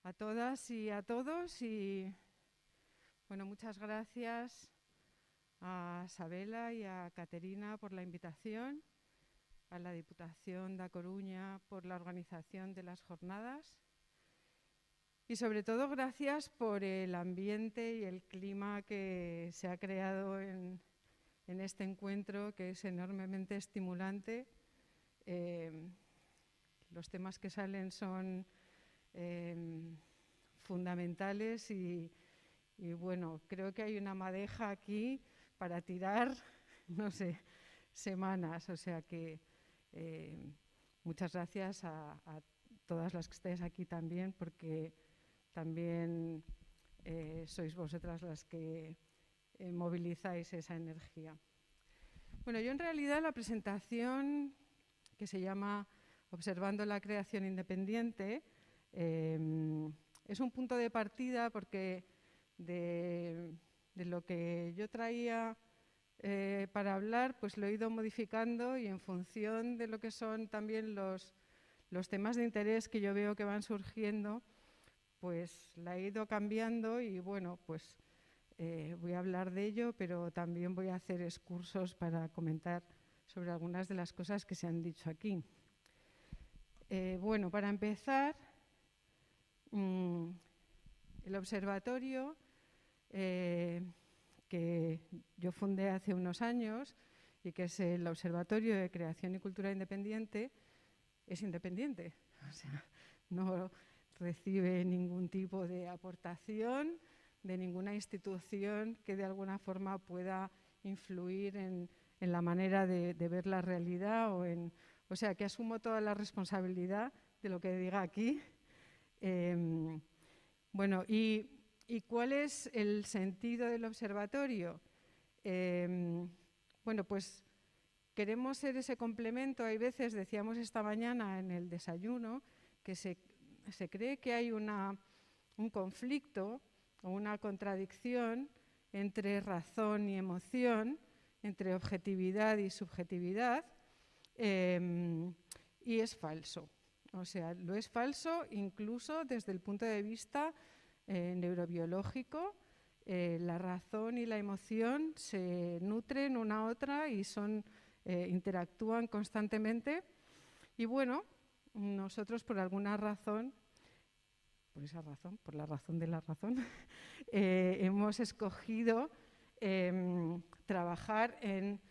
a todas y a todos y bueno, muchas gracias a Sabela y a Caterina por la invitación, a la Diputación da Coruña por la organización de las jornadas y sobre todo gracias por el ambiente y el clima que se ha creado en este encuentro, que es enormemente estimulante. Los temas que salen son fundamentales y bueno, creo que hay una madeja aquí para tirar, no sé, semanas. O sea que muchas gracias a todas las que estáis aquí también, porque también sois vosotras las que movilizáis esa energía. Bueno, yo en realidad la presentación, que se llama Observando la creación independiente, es un punto de partida porque de lo que yo traía para hablar, pues lo he ido modificando y en función de lo que son también los temas de interés que yo veo que van surgiendo, pues la he ido cambiando y bueno, pues voy a hablar de ello, pero también voy a hacer excursos para comentar sobre algunas de las cosas que se han dicho aquí. Bueno, para empezar, el observatorio que yo fundé hace unos años y que es el Observatorio de Creación y Cultura Independiente, es independiente. O sea, no recibe ningún tipo de aportación de ninguna institución que de alguna forma pueda influir en la manera de ver la realidad o sea, que asumo toda la responsabilidad de lo que diga aquí. Bueno, ¿y cuál es el sentido del observatorio? Bueno, pues queremos ser ese complemento. Hay veces, decíamos esta mañana en el desayuno, que se cree que hay un conflicto o una contradicción entre razón y emoción, entre objetividad y subjetividad, y es falso. O sea, lo es falso incluso desde el punto de vista neurobiológico. La razón y la emoción se nutren una a otra y interactúan constantemente. Y bueno, nosotros por alguna razón, por la razón de la razón, hemos escogido trabajar en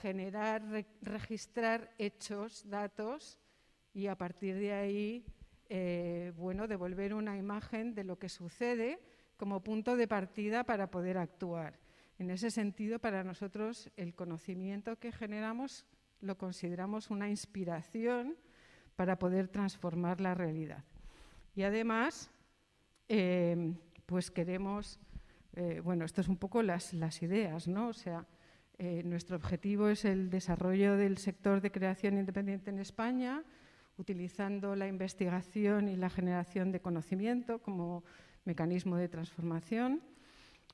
generar, registrar hechos, datos y a partir de ahí, bueno, devolver una imagen de lo que sucede como punto de partida para poder actuar. En ese sentido, para nosotros, el conocimiento que generamos lo consideramos una inspiración para poder transformar la realidad. Y además, pues queremos, bueno, esto es un poco las ideas, ¿no? O sea, nuestro objetivo es el desarrollo del sector de creación independiente en España, utilizando la investigación y la generación de conocimiento como mecanismo de transformación.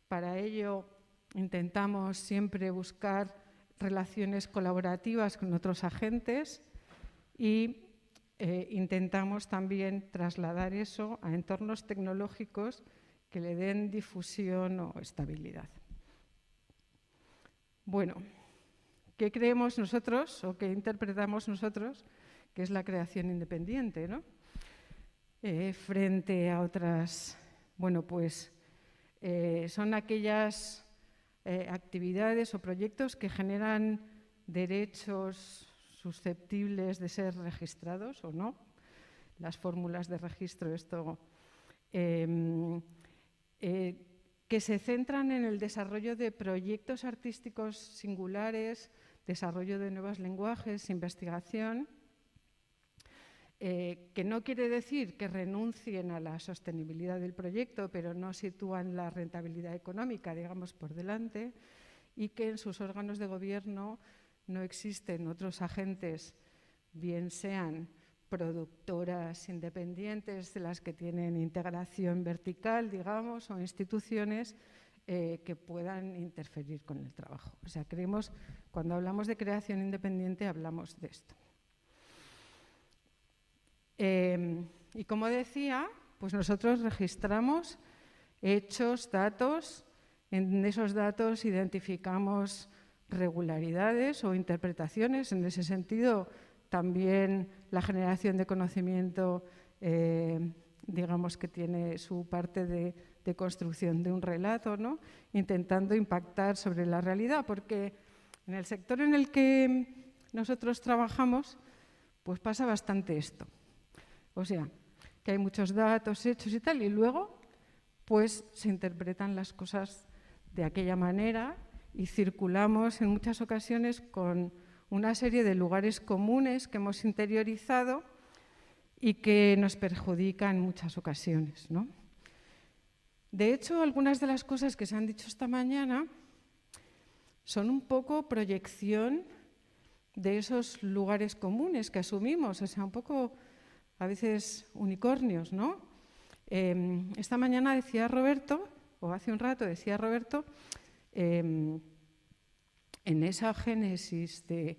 Para ello intentamos siempre buscar relaciones colaborativas con otros agentes y intentamos también trasladar eso a entornos tecnológicos que le den difusión o estabilidad. Bueno, ¿qué creemos nosotros o qué interpretamos nosotros que es la creación independiente, ¿no? Frente a otras, bueno, pues son aquellas actividades o proyectos que generan derechos susceptibles de ser registrados o no. Las fórmulas de registro, esto, que se centran en el desarrollo de proyectos artísticos singulares, desarrollo de nuevos lenguajes, investigación, que no quiere decir que renuncien a la sostenibilidad del proyecto, pero no sitúan la rentabilidad económica, digamos, por delante, y que en sus órganos de gobierno no existen otros agentes, bien sean productoras independientes de las que tienen integración vertical, digamos, o instituciones que puedan interferir con el trabajo. O sea, creemos, cuando hablamos de creación independiente, hablamos de esto. Y como decía, pues nosotros registramos hechos, datos. En esos datos identificamos regularidades o interpretaciones. En ese sentido, también la generación de conocimiento, digamos que tiene su parte de construcción de un relato, ¿no? Intentando impactar sobre la realidad, porque en el sector en el que nosotros trabajamos, pues pasa bastante esto. O sea, que hay muchos datos, hechos y tal, y luego pues se interpretan las cosas de aquella manera y circulamos en muchas ocasiones con una serie de lugares comunes que hemos interiorizado y que nos perjudican en muchas ocasiones, ¿no? De hecho, algunas de las cosas que se han dicho esta mañana son un poco proyección de esos lugares comunes que asumimos, o sea, un poco a veces unicornios, ¿no? Esta mañana decía Roberto, o hace un rato decía Roberto, en esa génesis de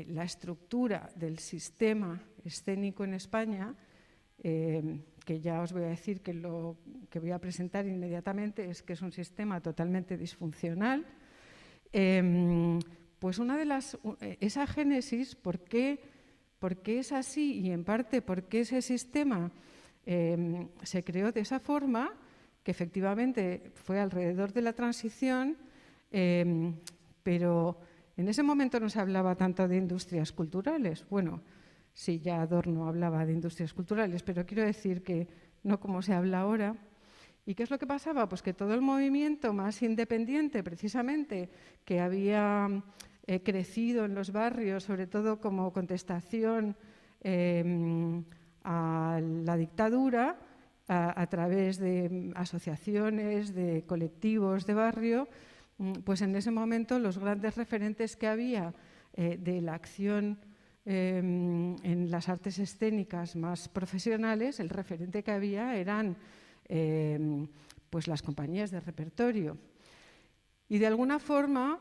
la estructura del sistema escénico en España, que ya os voy a decir que lo que voy a presentar inmediatamente es que es un sistema totalmente disfuncional, pues una de esa génesis, ¿por qué es así? Y en parte, ¿por qué ese sistema se creó de esa forma? Que efectivamente fue alrededor de la transición, pero en ese momento no se hablaba tanto de industrias culturales. Bueno, sí, ya Adorno hablaba de industrias culturales, pero quiero decir que no como se habla ahora. ¿Y qué es lo que pasaba? Pues que todo el movimiento más independiente, precisamente, que había crecido en los barrios, sobre todo como contestación a la dictadura, a través de asociaciones, de colectivos de barrio, pues en ese momento los grandes referentes que había de la acción en las artes escénicas más profesionales, el referente que había eran pues las compañías de repertorio. Y de alguna forma,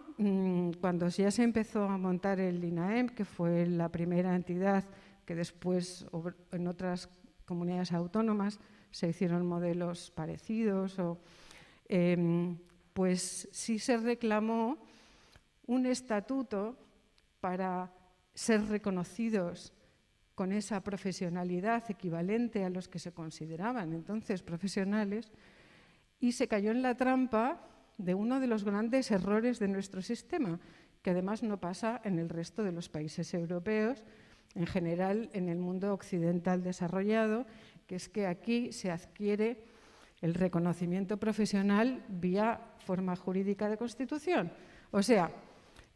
cuando ya se empezó a montar el INAEM, que fue la primera entidad que después en otras comunidades autónomas se hicieron modelos parecidos, pues sí se reclamó un estatuto para ser reconocidos con esa profesionalidad equivalente a los que se consideraban entonces profesionales, y se cayó en la trampa de uno de los grandes errores de nuestro sistema, que además no pasa en el resto de los países europeos, en general en el mundo occidental desarrollado, que es que aquí se adquiere el reconocimiento profesional vía forma jurídica de constitución. O sea,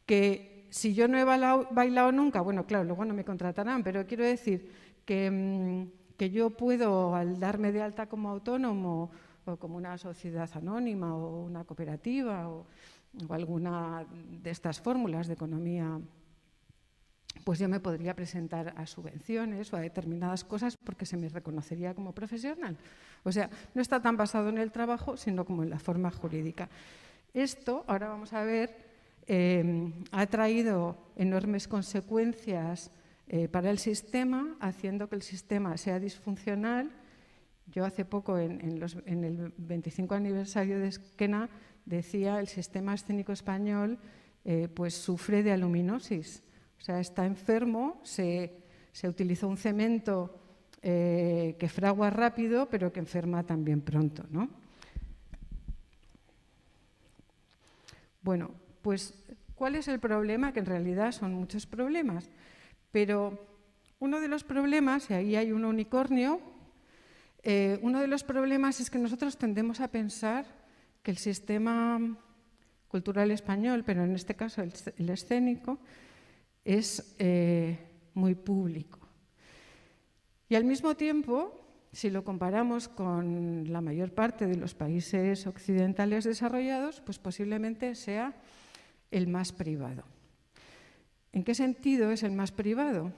que si yo no he bailado nunca, bueno, claro, luego no me contratarán, pero quiero decir que yo puedo, al darme de alta como autónomo o como una sociedad anónima o una cooperativa o alguna de estas fórmulas de economía, pues yo me podría presentar a subvenciones o a determinadas cosas porque se me reconocería como profesional. O sea, no está tan basado en el trabajo, sino como en la forma jurídica. Esto, ahora vamos a ver, ha traído enormes consecuencias para el sistema, haciendo que el sistema sea disfuncional. Yo hace poco, en el 25 aniversario de Esquena, decía el sistema escénico español pues sufre de aluminosis. O sea, está enfermo, se utilizó un cemento que fragua rápido, pero que enferma también pronto, ¿no? Bueno, pues, ¿cuál es el problema? Que en realidad son muchos problemas, pero uno de los problemas, y ahí hay un unicornio, uno de los problemas es que nosotros tendemos a pensar que el sistema cultural español, pero en este caso el escénico, es muy público. Y al mismo tiempo, si lo comparamos con la mayor parte de los países occidentales desarrollados, pues posiblemente sea el más privado. ¿En qué sentido es el más privado?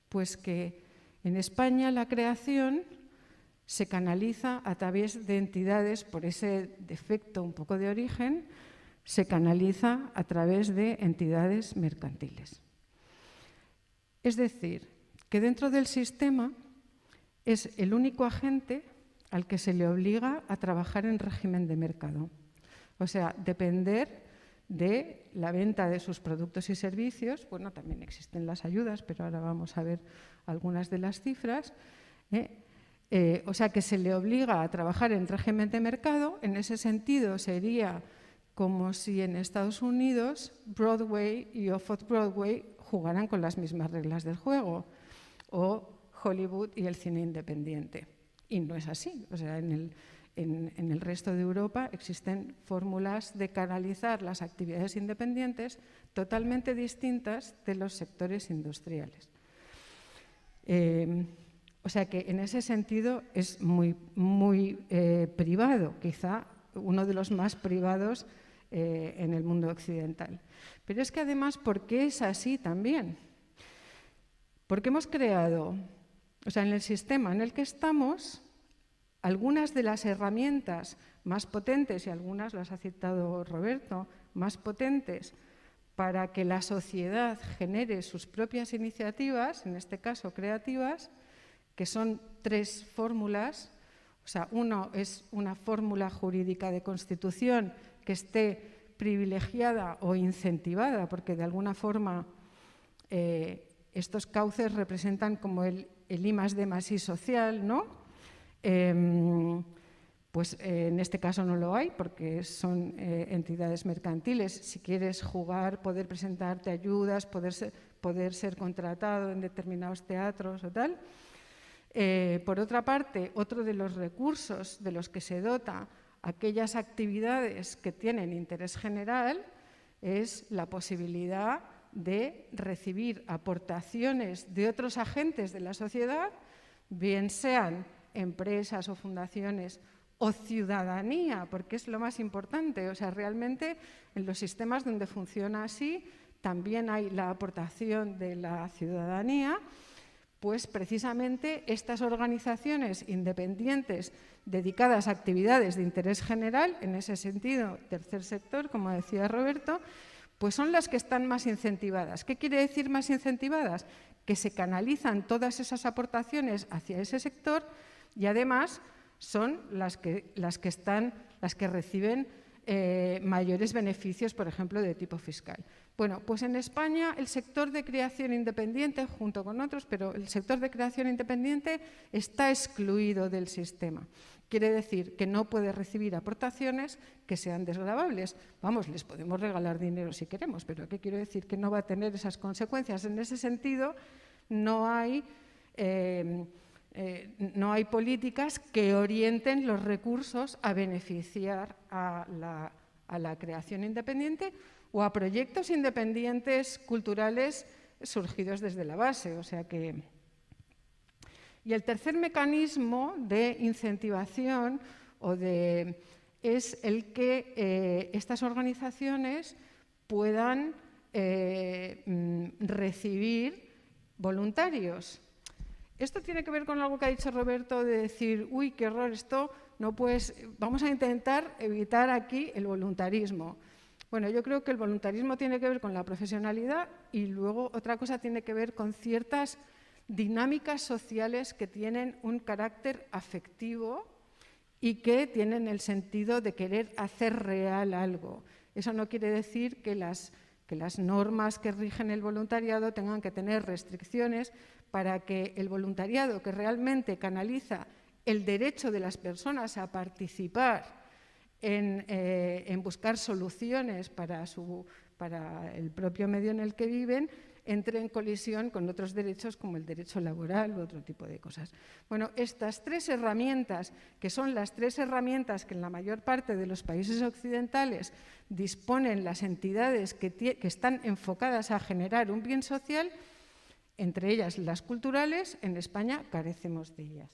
Pues que en España la creación se canaliza a través de entidades, por ese defecto un poco de origen, se canaliza a través de entidades mercantiles. Es decir, que dentro del sistema es el único agente al que se le obliga a trabajar en régimen de mercado. O sea, depender de la venta de sus productos y servicios. Bueno, también existen las ayudas, pero ahora vamos a ver algunas de las cifras. O sea, que se le obliga a trabajar en régimen de mercado. En ese sentido, sería como si en Estados Unidos Broadway y Off-Broadway jugaran con las mismas reglas del juego, o Hollywood y el cine independiente. Y no es así. O sea, en el resto de Europa existen fórmulas de canalizar las actividades independientes totalmente distintas de los sectores industriales. O sea que en ese sentido es muy privado, quizá uno de los más privados en el mundo occidental. Pero es que además, ¿por qué es así también? Porque hemos creado, o sea, en el sistema en el que estamos, algunas de las herramientas más potentes, y algunas las ha citado Roberto, más potentes para que la sociedad genere sus propias iniciativas, en este caso creativas, que son 3 fórmulas. O sea, uno es una fórmula jurídica de constitución que esté privilegiada o incentivada, porque de alguna forma estos cauces representan como el I+D+I social, ¿no? Pues en este caso no lo hay porque son entidades mercantiles. Si quieres jugar, poder presentarte ayudas, poder ser contratado en determinados teatros o tal. Por otra parte, otro de los recursos de los que se dota aquellas actividades que tienen interés general es la posibilidad de recibir aportaciones de otros agentes de la sociedad, bien sean empresas o fundaciones o ciudadanía, porque es lo más importante. O sea, realmente en los sistemas donde funciona así también hay la aportación de la ciudadanía. Pues precisamente estas organizaciones independientes dedicadas a actividades de interés general, en ese sentido, tercer sector, como decía Roberto, pues son las que están más incentivadas. ¿Qué quiere decir más incentivadas? Que se canalizan todas esas aportaciones hacia ese sector y además son las que reciben mayores beneficios, por ejemplo, de tipo fiscal. Bueno, pues en España el sector de creación independiente, junto con otros, pero el sector de creación independiente está excluido del sistema. Quiere decir que no puede recibir aportaciones que sean desgravables. Vamos, les podemos regalar dinero si queremos, pero ¿qué quiero decir? Que no va a tener esas consecuencias. En ese sentido, no hay políticas que orienten los recursos a beneficiar a la creación independiente o a proyectos independientes culturales surgidos desde la base. O sea que... Y el tercer mecanismo de incentivación es el que estas organizaciones puedan recibir voluntarios. Esto tiene que ver con algo que ha dicho Roberto de decir, uy, qué horror, esto no puedes... Vamos a intentar evitar aquí el voluntarismo. Bueno, yo creo que el voluntarismo tiene que ver con la profesionalidad y luego otra cosa tiene que ver con ciertas dinámicas sociales que tienen un carácter afectivo y que tienen el sentido de querer hacer real algo. Eso no quiere decir que las normas que rigen el voluntariado tengan que tener restricciones para que el voluntariado que realmente canaliza el derecho de las personas a participar en buscar soluciones para el propio medio en el que viven, entre en colisión con otros derechos como el derecho laboral u otro tipo de cosas. Bueno, estas 3 herramientas, que son las 3 herramientas que en la mayor parte de los países occidentales disponen las entidades que están enfocadas a generar un bien social, entre ellas las culturales, en España carecemos de ellas.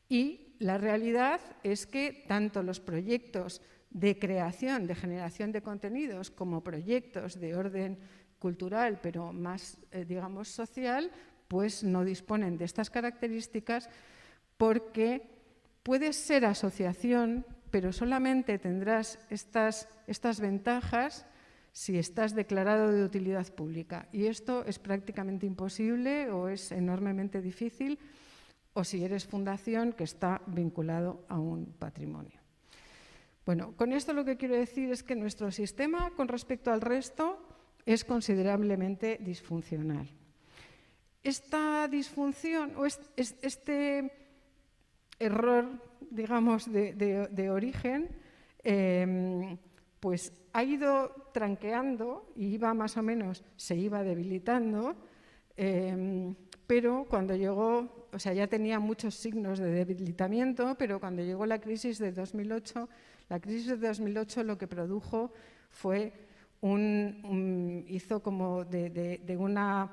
Y la realidad es que tanto los proyectos de creación, de generación de contenidos, como proyectos de orden cultural, pero más, digamos, social, pues no disponen de estas características porque puedes ser asociación, pero solamente tendrás estas ventajas si estás declarado de utilidad pública. Y esto es prácticamente imposible o es enormemente difícil, o si eres fundación que está vinculado a un patrimonio. Bueno, con esto lo que quiero decir es que nuestro sistema con respecto al resto es considerablemente disfuncional. Esta disfunción o este error, digamos, de origen, pues ha ido tranqueando y se iba debilitando, pero cuando llegó, o sea, ya tenía muchos signos de debilitamiento, pero cuando llegó la crisis de 2008, lo que produjo fue hizo como de una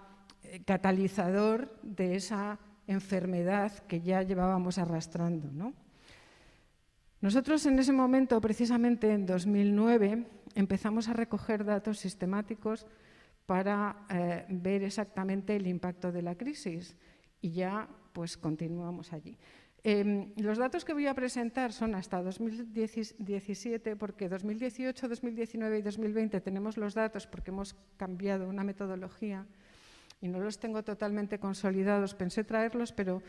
catalizador de esa enfermedad que ya llevábamos arrastrando, ¿no? Nosotros en ese momento, precisamente en 2009, empezamos a recoger datos sistemáticos para ver exactamente el impacto de la crisis y ya pues continuamos allí. Los datos que voy a presentar son hasta 2017, porque 2018, 2019 y 2020 tenemos los datos porque hemos cambiado una metodología y no los tengo totalmente consolidados. Pensé traerlos, pero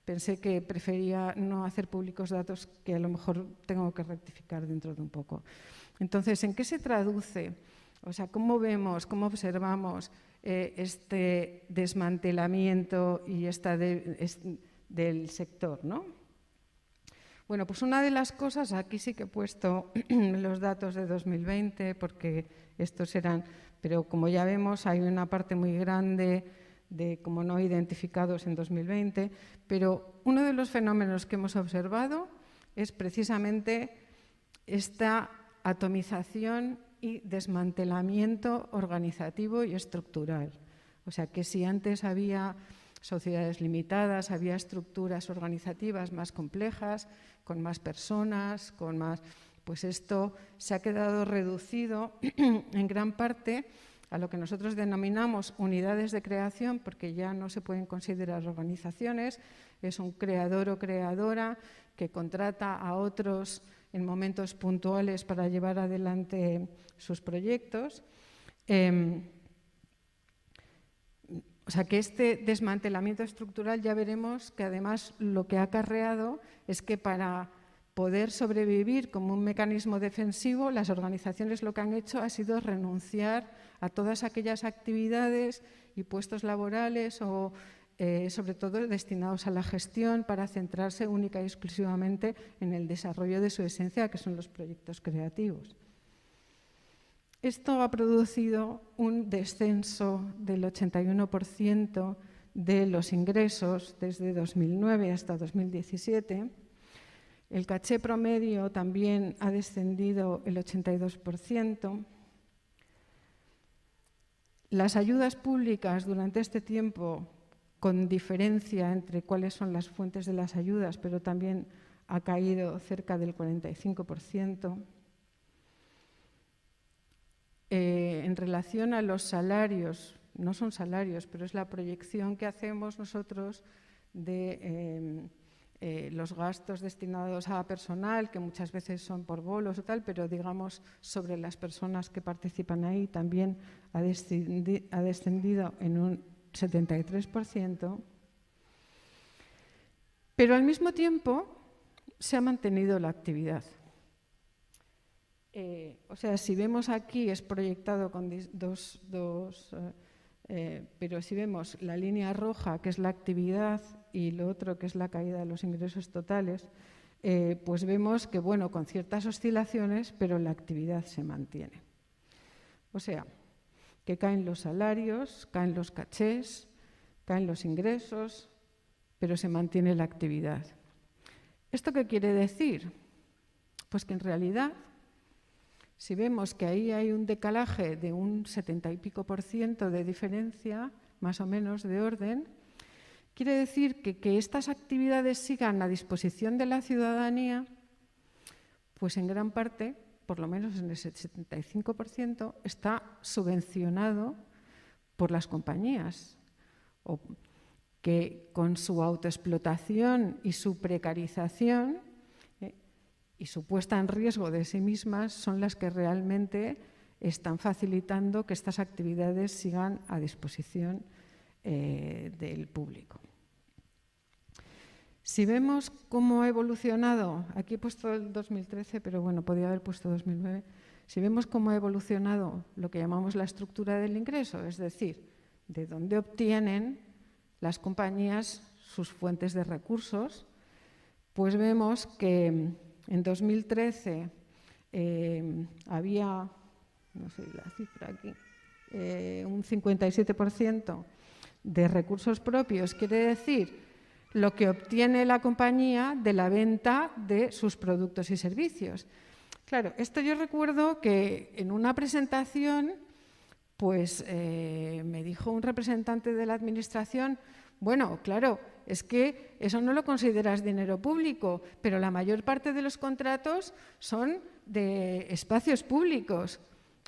pensé que prefería no hacer públicos datos que a lo mejor tengo que rectificar dentro de un poco. Entonces, ¿en qué se traduce? O sea, ¿cómo vemos, cómo observamos este desmantelamiento y del sector, ¿no? Bueno, pues una de las cosas, aquí sí que he puesto los datos de 2020 porque estos eran, pero como ya vemos hay una parte muy grande de como no identificados en 2020, pero uno de los fenómenos que hemos observado es precisamente esta atomización y desmantelamiento organizativo y estructural. O sea, que si antes había sociedades limitadas, había estructuras organizativas más complejas, con más personas, pues esto se ha quedado reducido en gran parte a lo que nosotros denominamos unidades de creación, porque ya no se pueden considerar organizaciones, es un creador o creadora que contrata a otros en momentos puntuales para llevar adelante sus proyectos. O sea que este desmantelamiento estructural ya veremos que además lo que ha acarreado es que para poder sobrevivir como un mecanismo defensivo, las organizaciones lo que han hecho ha sido renunciar a todas aquellas actividades y puestos laborales o sobre todo destinados a la gestión para centrarse única y exclusivamente en el desarrollo de su esencia, que son los proyectos creativos. Esto ha producido un descenso del 81% de los ingresos desde 2009 hasta 2017. El caché promedio también ha descendido el 82%. Las ayudas públicas durante este tiempo, con diferencia entre cuáles son las fuentes de las ayudas, pero también ha caído cerca del 45%. En relación a los salarios, no son salarios, pero es la proyección que hacemos nosotros de los gastos destinados a personal, que muchas veces son por bolos o tal, pero digamos sobre las personas que participan ahí también ha descendido en un 73%, pero al mismo tiempo se ha mantenido la actividad. O sea, si vemos aquí es proyectado con pero si vemos la línea roja, que es la actividad, y lo otro, que es la caída de los ingresos totales, pues vemos que, bueno, con ciertas oscilaciones, pero la actividad se mantiene. O sea, que caen los salarios, caen los cachés, caen los ingresos, pero se mantiene la actividad. ¿Esto qué quiere decir? Pues que en realidad, si vemos que ahí hay un decalaje de un 70 y pico % de diferencia, más o menos de orden, quiere decir que estas actividades sigan a disposición de la ciudadanía, pues en gran parte, por lo menos en el 75%, está subvencionado por las compañías, o que con su autoexplotación y su precarización y su puesta en riesgo de sí mismas son las que realmente están facilitando que estas actividades sigan a disposición del público. Si vemos cómo ha evolucionado, aquí he puesto el 2013, pero bueno, podía haber puesto 2009. Si vemos cómo ha evolucionado lo que llamamos la estructura del ingreso, es decir, de dónde obtienen las compañías sus fuentes de recursos, pues vemos que en 2013 había, no sé la cifra aquí, un 57% de recursos propios, quiere decir lo que obtiene la compañía de la venta de sus productos y servicios. Claro, esto yo recuerdo que en una presentación pues me dijo un representante de la administración, bueno, claro, es que eso no lo consideras dinero público, pero la mayor parte de los contratos son de espacios públicos.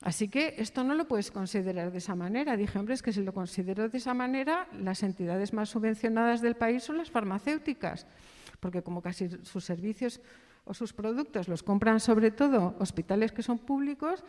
Así que esto no lo puedes considerar de esa manera. Dije, hombre, es que si lo considero de esa manera, las entidades más subvencionadas del país son las farmacéuticas, porque como casi sus servicios o sus productos los compran sobre todo hospitales que son públicos,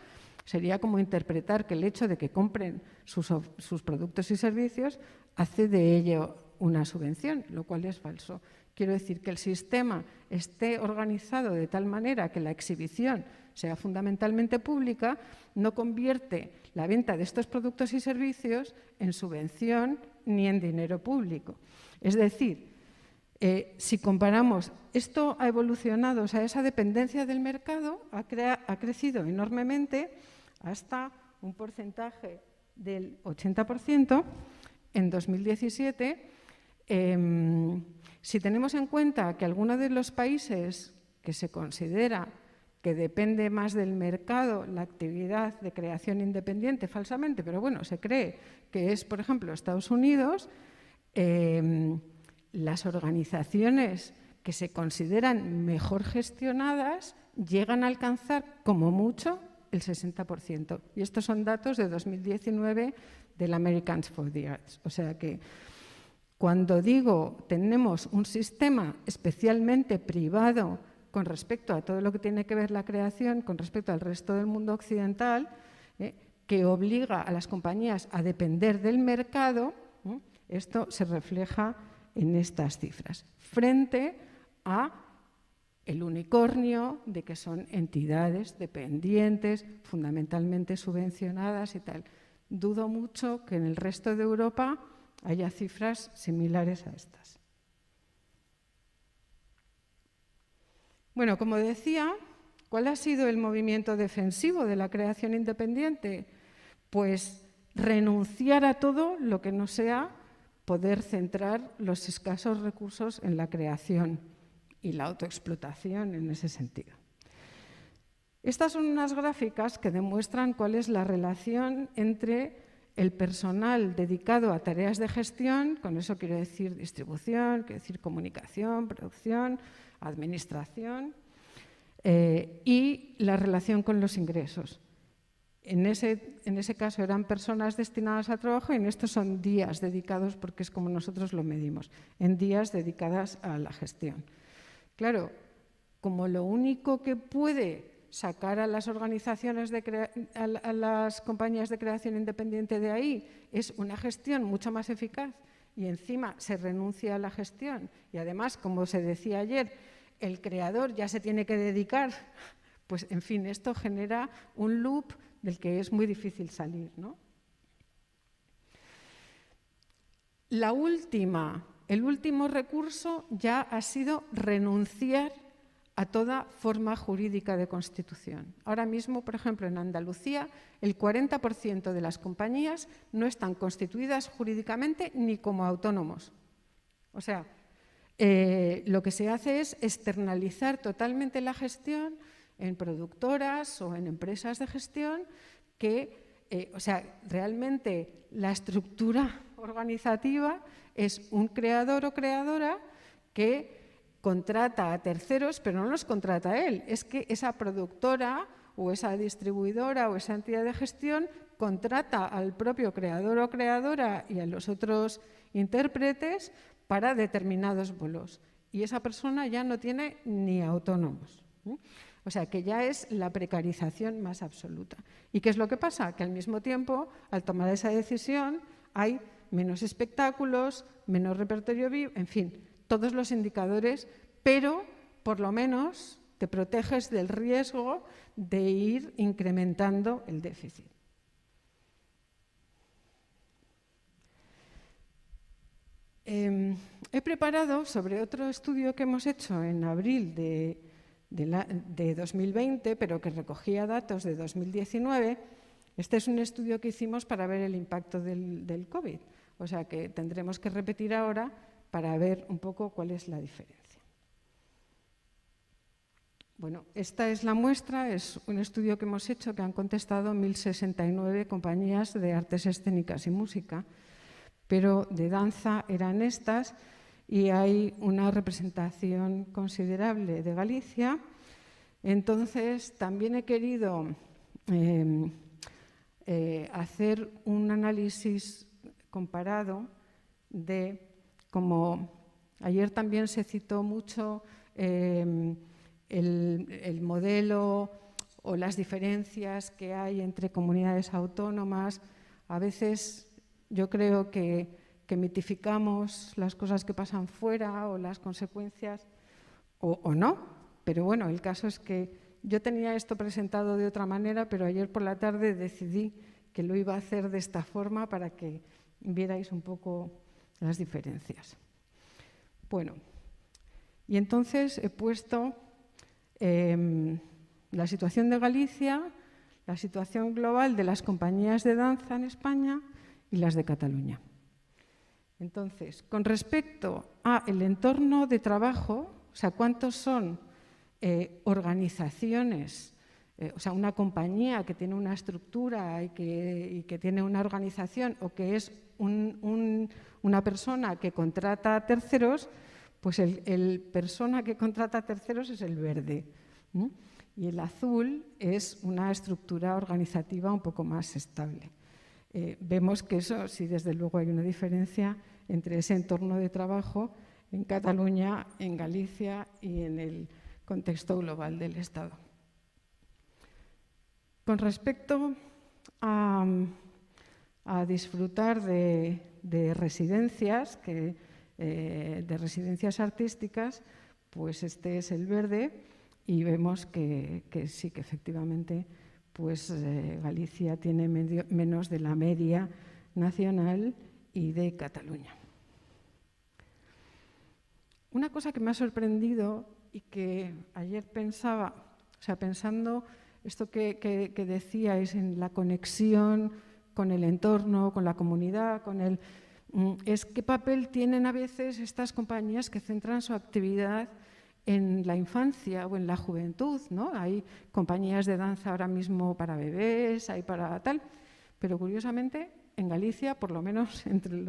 sería como interpretar que el hecho de que compren sus productos y servicios hace de ello una subvención, lo cual es falso. Quiero decir que el sistema esté organizado de tal manera que la exhibición sea fundamentalmente pública, no convierte la venta de estos productos y servicios en subvención ni en dinero público. Es decir, si comparamos, esto ha evolucionado, o sea, esa dependencia del mercado ha crecido enormemente hasta un porcentaje del 80% en 2017. Si tenemos en cuenta que algunos de los países que se considera que depende más del mercado la actividad de creación independiente, falsamente, pero bueno, se cree que es, por ejemplo, Estados Unidos, las organizaciones que se consideran mejor gestionadas llegan a alcanzar como mucho el 60%. Y estos son datos de 2019 del Americans for the Arts. O sea que cuando digo tenemos un sistema especialmente privado con respecto a todo lo que tiene que ver la creación, con respecto al resto del mundo occidental, que obliga a las compañías a depender del mercado, esto se refleja en estas cifras, frente a el unicornio de que son entidades dependientes, fundamentalmente subvencionadas y tal. Dudo mucho que en el resto de Europa haya cifras similares a estas. Bueno, como decía, ¿cuál ha sido el movimiento defensivo de la creación independiente? Pues renunciar a todo lo que no sea poder centrar los escasos recursos en la creación y la autoexplotación en ese sentido. Estas son unas gráficas que demuestran cuál es la relación entre el personal dedicado a tareas de gestión, con eso quiero decir distribución, quiero decir comunicación, producción, administración, y la relación con los ingresos. En ese caso eran personas destinadas a trabajo y en estos son días dedicados, porque es como nosotros lo medimos, en días dedicadas a la gestión. Claro, como lo único que puede sacar a las organizaciones, a las compañías de creación independiente de ahí es una gestión mucho más eficaz y encima se renuncia a la gestión y además, como se decía ayer, el creador ya se tiene que dedicar, pues en fin, esto genera un loop del que es muy difícil salir, ¿no? El último recurso ya ha sido renunciar a toda forma jurídica de constitución. Ahora mismo, por ejemplo, en Andalucía, el 40% de las compañías no están constituidas jurídicamente ni como autónomos. O sea, lo que se hace es externalizar totalmente la gestión en productoras o en empresas de gestión que, o sea, realmente la estructura organizativa es un creador o creadora que contrata a terceros, pero no los contrata a él. Es que esa productora o esa distribuidora o esa entidad de gestión contrata al propio creador o creadora y a los otros intérpretes para determinados bolos. Y esa persona ya no tiene ni autónomos. O sea, que ya es la precarización más absoluta. ¿Y qué es lo que pasa? Que al mismo tiempo, al tomar esa decisión, hay menos espectáculos, menos repertorio vivo, en fin, todos los indicadores, pero por lo menos te proteges del riesgo de ir incrementando el déficit. He preparado sobre otro estudio que hemos hecho en abril de 2020, pero que recogía datos de 2019. Este es un estudio que hicimos para ver el impacto del COVID, o sea que tendremos que repetir ahora para ver un poco cuál es la diferencia. Bueno, esta es la muestra, es un estudio que hemos hecho que han contestado 1.069 compañías de artes escénicas y música, pero de danza eran estas y hay una representación considerable de Galicia. Entonces, también he querido hacer un análisis comparado de, como ayer también se citó mucho, el modelo o las diferencias que hay entre comunidades autónomas. A veces yo creo que mitificamos las cosas que pasan fuera o las consecuencias o no, pero bueno, el caso es que yo tenía esto presentado de otra manera, pero ayer por la tarde decidí que lo iba a hacer de esta forma para que vierais un poco las diferencias. Bueno, y entonces he puesto la situación de Galicia, la situación global de las compañías de danza en España y las de Cataluña. Entonces, con respecto al entorno de trabajo, o sea, ¿cuántos son organizaciones? O sea, una compañía que tiene una estructura y que tiene una organización, o que es una persona que contrata a terceros, pues el persona que contrata a terceros es el verde. Y el azul es una estructura organizativa un poco más estable. Vemos que eso, sí, desde luego hay una diferencia entre ese entorno de trabajo en Cataluña, en Galicia y en el contexto global del Estado. Con respecto a disfrutar de residencias, de residencias artísticas, pues este es el verde y vemos que sí, que efectivamente pues, Galicia tiene menos de la media nacional y de Cataluña. Una cosa que me ha sorprendido y que ayer pensaba, o sea, pensando esto que decíais en la conexión con el entorno, con la comunidad, es qué papel tienen a veces estas compañías que centran su actividad en la infancia o en la juventud, ¿no? Hay compañías de danza ahora mismo para bebés, hay para tal, pero curiosamente en Galicia, por lo menos entre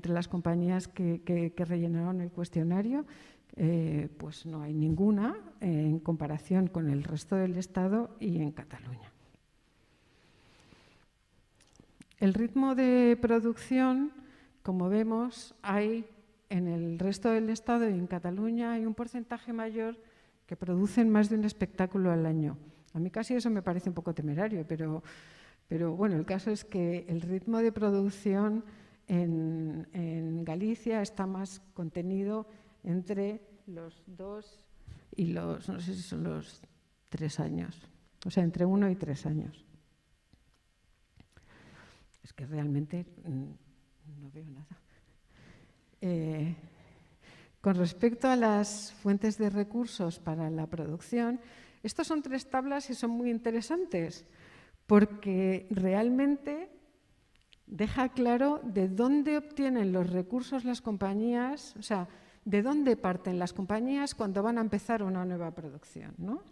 las compañías que rellenaron el cuestionario, pues no hay ninguna en comparación con el resto del Estado y en Cataluña. El ritmo de producción, como vemos, hay en el resto del Estado y en Cataluña hay un porcentaje mayor que producen más de un espectáculo al año. A mí casi eso me parece un poco temerario, pero bueno, el caso es que el ritmo de producción en Galicia está más contenido entre los 2 y los, no sé si son los 3 años, o sea, entre 1 y 3 años. Es que realmente no veo nada. Con respecto a las fuentes de recursos para la producción, estos son 3 tablas y son muy interesantes porque realmente deja claro de dónde obtienen los recursos las compañías, o sea, de dónde parten las compañías cuando van a empezar una nueva producción, ¿no?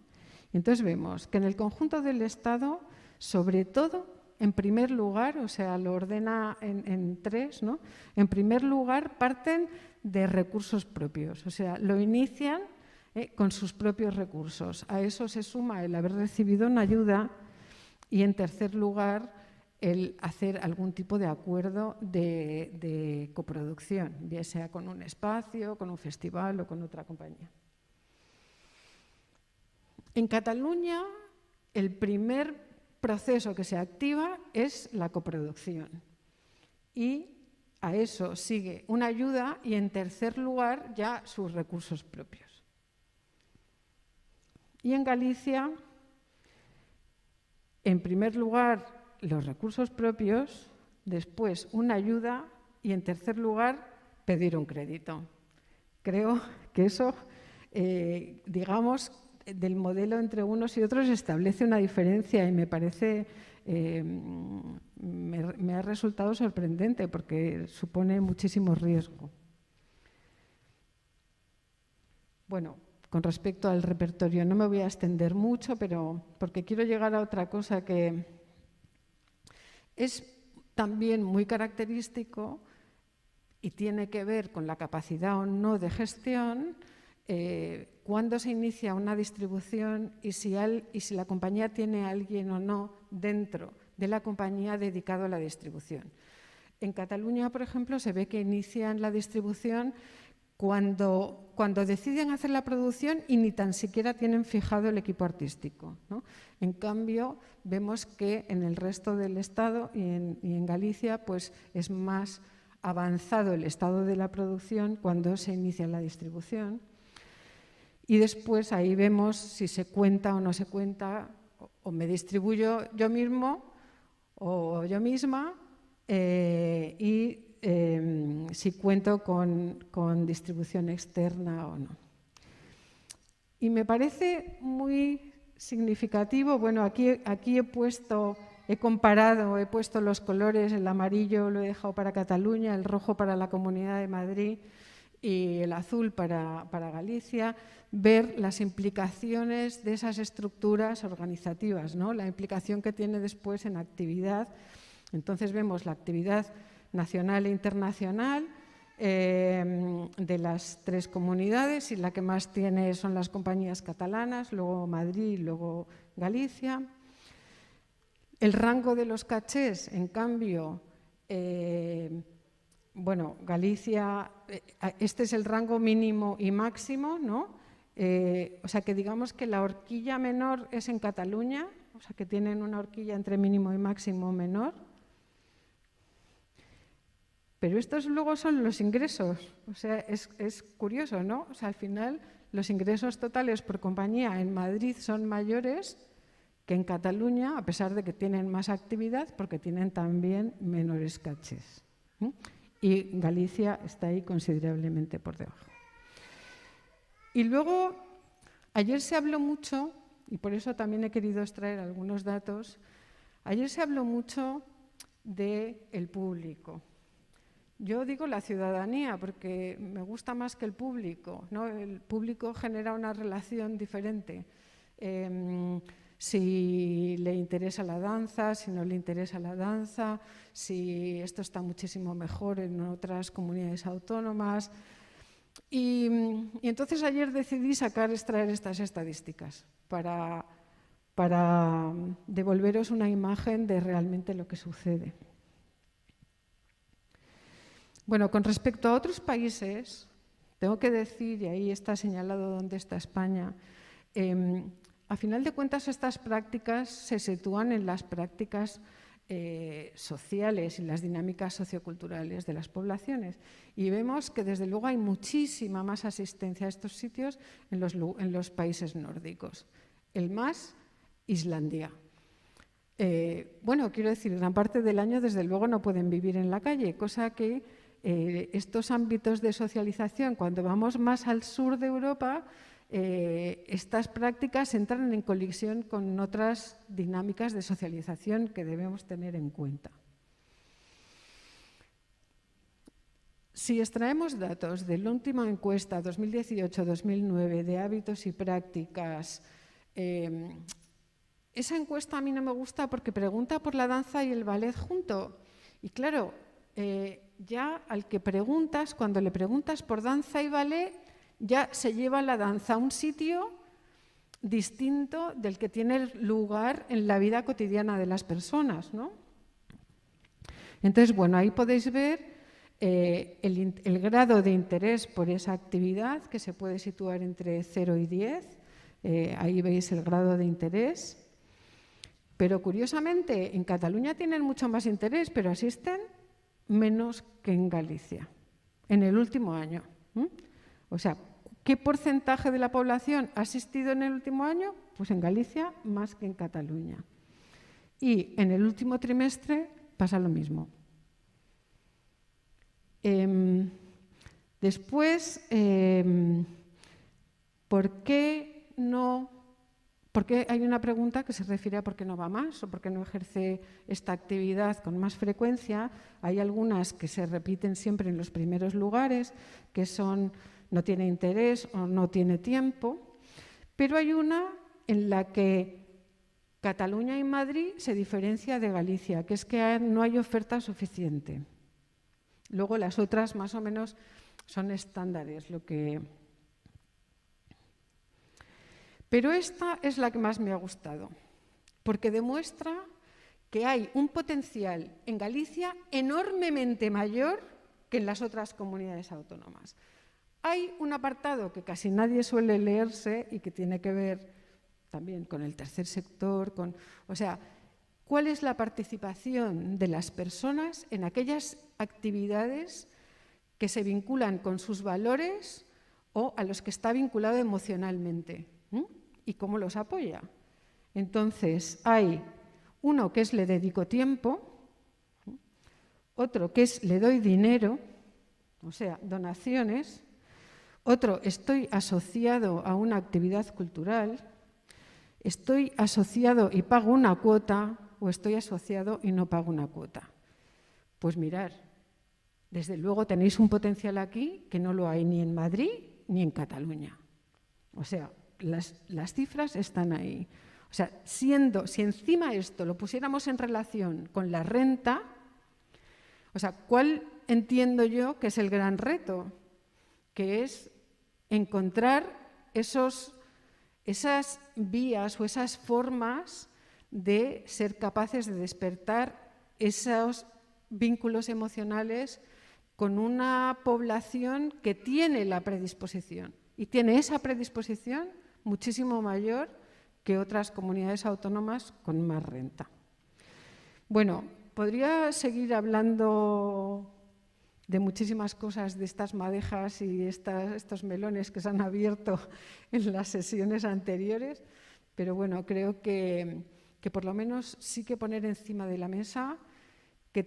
Entonces vemos que en el conjunto del Estado, sobre todo, en primer lugar, o sea, lo ordena en 3, ¿no? En primer lugar, parten de recursos propios, o sea, lo inician con sus propios recursos. A eso se suma el haber recibido una ayuda y, en tercer lugar, el hacer algún tipo de acuerdo de coproducción, ya sea con un espacio, con un festival o con otra compañía. En Cataluña, el primer proceso que se activa es la coproducción y a eso sigue una ayuda y, en tercer lugar, ya sus recursos propios. Y en Galicia, en primer lugar, los recursos propios, después una ayuda y, en tercer lugar, pedir un crédito. Creo que eso, digamos, del modelo entre unos y otros establece una diferencia y me parece, me ha resultado sorprendente porque supone muchísimo riesgo. Bueno, con respecto al repertorio no me voy a extender mucho, pero porque quiero llegar a otra cosa que es también muy característico y tiene que ver con la capacidad o no de gestión, cuándo se inicia una distribución y si la compañía tiene a alguien o no dentro de la compañía dedicado a la distribución. En Cataluña, por ejemplo, se ve que inician la distribución cuando deciden hacer la producción y ni tan siquiera tienen fijado el equipo artístico, ¿no? En cambio, vemos que en el resto del Estado y en Galicia pues es más avanzado el estado de la producción cuando se inicia la distribución. Y después ahí vemos si se cuenta o no se cuenta, o me distribuyo yo mismo o yo misma, y si cuento con distribución externa o no. Y me parece muy significativo, bueno, aquí he comparado, he puesto los colores, el amarillo lo he dejado para Cataluña, el rojo para la Comunidad de Madrid y el azul para Galicia, ver las implicaciones de esas estructuras organizativas, ¿no? La implicación que tiene después en actividad. Entonces vemos la actividad nacional e internacional de las tres comunidades, y la que más tiene son las compañías catalanas, luego Madrid, luego Galicia. El rango de los cachés, en cambio, bueno, Galicia, este es el rango mínimo y máximo, ¿no? O sea que digamos que la horquilla menor es en Cataluña, o sea que tienen una horquilla entre mínimo y máximo menor. Pero estos luego son los ingresos, o sea, es curioso, ¿no? O sea, al final los ingresos totales por compañía en Madrid son mayores que en Cataluña, a pesar de que tienen más actividad, porque tienen también menores cachés. Y Galicia está ahí considerablemente por debajo. Y luego, ayer se habló mucho, y por eso también he querido extraer algunos datos, ayer se habló mucho del público. Yo digo la ciudadanía porque me gusta más que el público, ¿no? El público genera una relación diferente. Si le interesa la danza, si no le interesa la danza, si esto está muchísimo mejor en otras comunidades autónomas. Y entonces ayer decidí extraer estas estadísticas para devolveros una imagen de realmente lo que sucede. Bueno, con respecto a otros países, tengo que decir, y ahí está señalado dónde está España, a final de cuentas estas prácticas se sitúan en las prácticas sociales y las dinámicas socioculturales de las poblaciones. Y vemos que desde luego hay muchísima más asistencia a estos sitios en los países nórdicos. El más, Islandia. Bueno, quiero decir, gran parte del año desde luego no pueden vivir en la calle, cosa que estos ámbitos de socialización, cuando vamos más al sur de Europa, estas prácticas entran en colisión con otras dinámicas de socialización que debemos tener en cuenta. Si extraemos datos de la última encuesta 2018-2009 de hábitos y prácticas, esa encuesta a mí no me gusta porque pregunta por la danza y el ballet junto. Y claro, ya al que preguntas, cuando le preguntas por danza y ballet, ya se lleva la danza a un sitio distinto del que tiene lugar en la vida cotidiana de las personas, ¿no? Entonces, bueno, ahí podéis ver el grado de interés por esa actividad, que se puede situar entre 0 y 10. Ahí veis el grado de interés. Pero curiosamente, en Cataluña tienen mucho más interés, pero asisten menos que en Galicia, en el último año. O sea, ¿qué porcentaje de la población ha asistido en el último año? Pues en Galicia más que en Cataluña. Y en el último trimestre pasa lo mismo. Después, ¿por qué no? Porque hay una pregunta que se refiere a por qué no va más o por qué no ejerce esta actividad con más frecuencia. Hay algunas que se repiten siempre en los primeros lugares, que son no tiene interés o no tiene tiempo, pero hay una en la que Cataluña y Madrid se diferencia de Galicia, que es que no hay oferta suficiente. Luego las otras más o menos son estándares, Pero esta es la que más me ha gustado, porque demuestra que hay un potencial en Galicia enormemente mayor que en las otras comunidades autónomas. Hay un apartado que casi nadie suele leerse y que tiene que ver también con el tercer sector, o sea, ¿cuál es la participación de las personas en aquellas actividades que se vinculan con sus valores o a los que está vinculado emocionalmente? ¿Y cómo los apoya? Entonces, hay uno que es le dedico tiempo, otro que es le doy dinero, o sea, donaciones, otro estoy asociado a una actividad cultural, estoy asociado y pago una cuota o estoy asociado y no pago una cuota. Pues mirar, desde luego tenéis un potencial aquí que no lo hay ni en Madrid ni en Cataluña. O sea, las cifras están ahí. O sea, si encima esto lo pusiéramos en relación con la renta, o sea, ¿cuál entiendo yo que es el gran reto? Que es encontrar esas vías o esas formas de ser capaces de despertar esos vínculos emocionales con una población que tiene la predisposición y tiene esa predisposición muchísimo mayor que otras comunidades autónomas con más renta. Bueno, podría seguir hablando de muchísimas cosas, de estas madejas y estos melones que se han abierto en las sesiones anteriores, pero bueno, creo que por lo menos sí que poner encima de la mesa que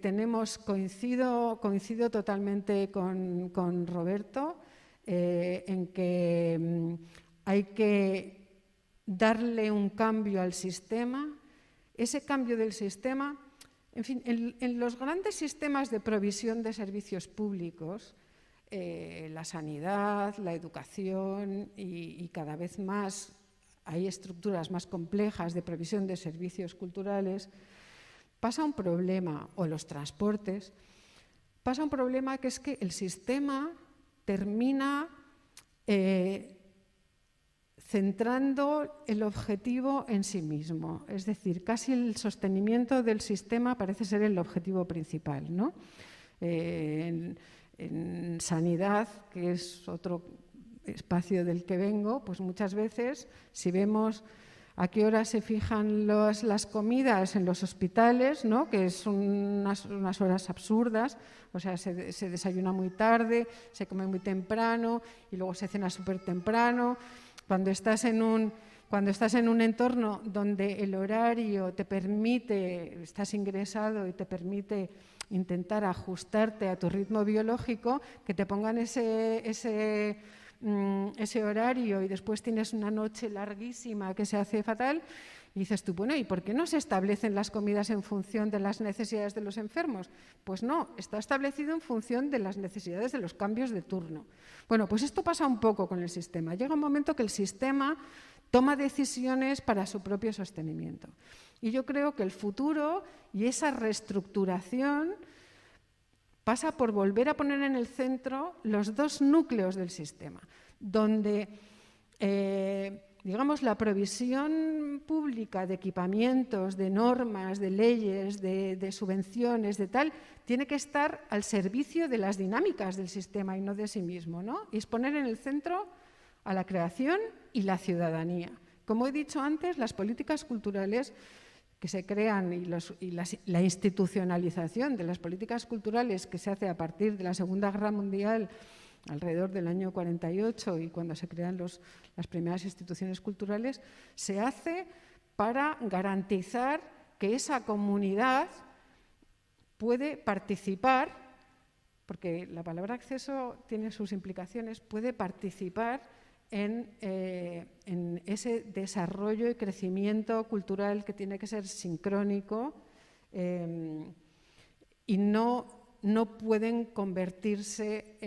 coincido totalmente con Roberto, en que hay que darle un cambio al sistema. Ese cambio del sistema, en fin, en los grandes sistemas de provisión de servicios públicos, la sanidad, la educación y cada vez más hay estructuras más complejas de provisión de servicios culturales, pasa un problema, o los transportes, pasa un problema que es que el sistema termina centrando el objetivo en sí mismo. Es decir, casi el sostenimiento del sistema parece ser el objetivo principal, ¿no? En sanidad, que es otro espacio del que vengo, pues muchas veces, si vemos a qué hora se fijan las comidas en los hospitales, ¿no? Que son unas horas absurdas, o sea, se desayuna muy tarde, se come muy temprano y luego se cena súper temprano. Cuando estás en un entorno donde el horario te permite, estás ingresado y te permite intentar ajustarte a tu ritmo biológico, que te pongan ese horario y después tienes una noche larguísima que se hace fatal, y dices tú, bueno, ¿y por qué no se establecen las comidas en función de las necesidades de los enfermos? Pues no, está establecido en función de las necesidades de los cambios de turno. Bueno, pues esto pasa un poco con el sistema. Llega un momento que el sistema toma decisiones para su propio sostenimiento. Y yo creo que el futuro y esa reestructuración pasa por volver a poner en el centro los dos núcleos del sistema, donde, digamos, la provisión pública de equipamientos, de normas, de leyes, de subvenciones, de tal, tiene que estar al servicio de las dinámicas del sistema y no de sí mismo, ¿no? Y es poner en el centro a la creación y la ciudadanía. Como he dicho antes, las políticas culturales que se crean y la institucionalización de las políticas culturales que se hace a partir de la Segunda Guerra Mundial, alrededor del año 48, y cuando se crean las primeras instituciones culturales, se hace para garantizar que esa comunidad puede participar, porque la palabra acceso tiene sus implicaciones, puede participar en ese desarrollo y crecimiento cultural que tiene que ser sincrónico y no pueden convertirse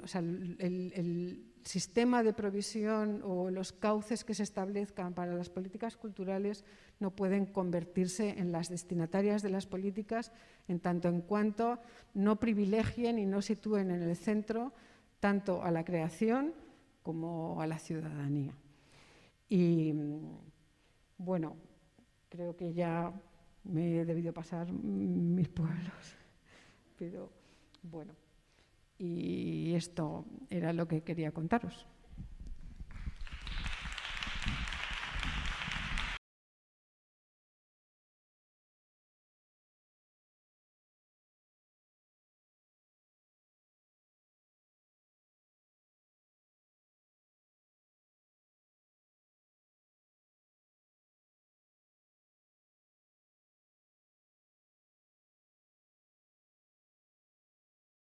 o sea, el sistema de provisión o los cauces que se establezcan para las políticas culturales no pueden convertirse en las destinatarias de las políticas en tanto en cuanto no privilegien y no sitúen en el centro tanto a la creación como a la ciudadanía. Y bueno, creo que ya me he debido pasar mis pueblos, pero bueno, y esto era lo que quería contaros.